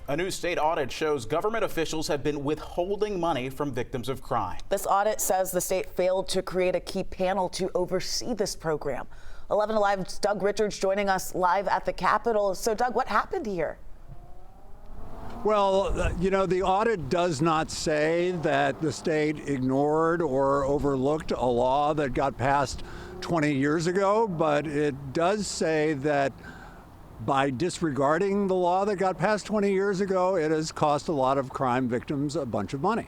A new state audit shows government officials have been withholding money from victims of crime. This audit says the state failed to create a key panel to oversee this program. 11 Alive's Doug Richards joining us live at the Capitol. So, Doug, what happened here? Well, the audit does not say that the state ignored or overlooked a law that got passed 20 years ago, but it does say that by disregarding the law that got passed 20 years ago, it has cost a lot of crime victims a bunch of money.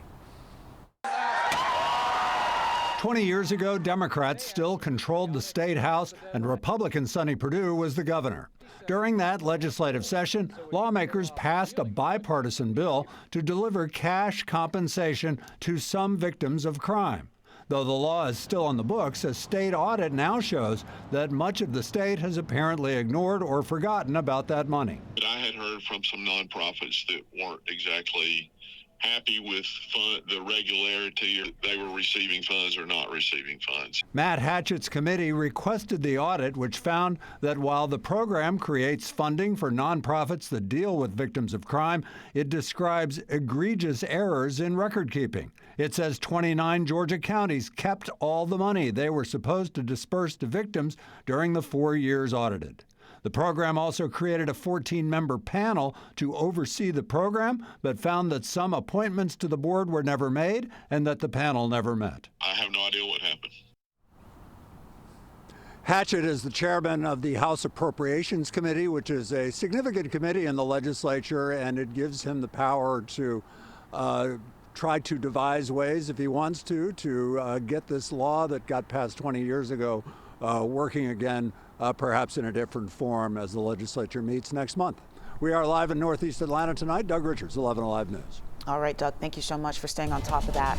20 years ago, Democrats still controlled the state house, and Republican Sonny Perdue was the governor. During that legislative session, lawmakers passed a bipartisan bill to deliver cash compensation to some victims of crime. Though the law is still on the books, a state audit now shows that much of the state has apparently ignored or forgotten about that money. I had heard from some nonprofits that weren't exactly happy with the regularity they were receiving funds or not receiving funds. Matt Hatchett's committee requested the audit, which found that while the program creates funding for nonprofits that deal with victims of crime, it describes egregious errors in record keeping. It says 29 Georgia counties kept all the money they were supposed to disperse to victims during the 4 years audited. The program also created a 14-member panel to oversee the program, but found that some appointments to the board were never made and that the panel never met. I have no idea what happened. Hatchett is the chairman of the House Appropriations Committee, which is a significant committee in the legislature, and it gives him the power to try to devise ways, if he wants to get this law that got passed 20 years ago working again, perhaps in a different form as the legislature meets next month. We are live in Northeast Atlanta tonight. Doug Richards, 11 Alive News. All right, Doug, thank you so much for staying on top of that.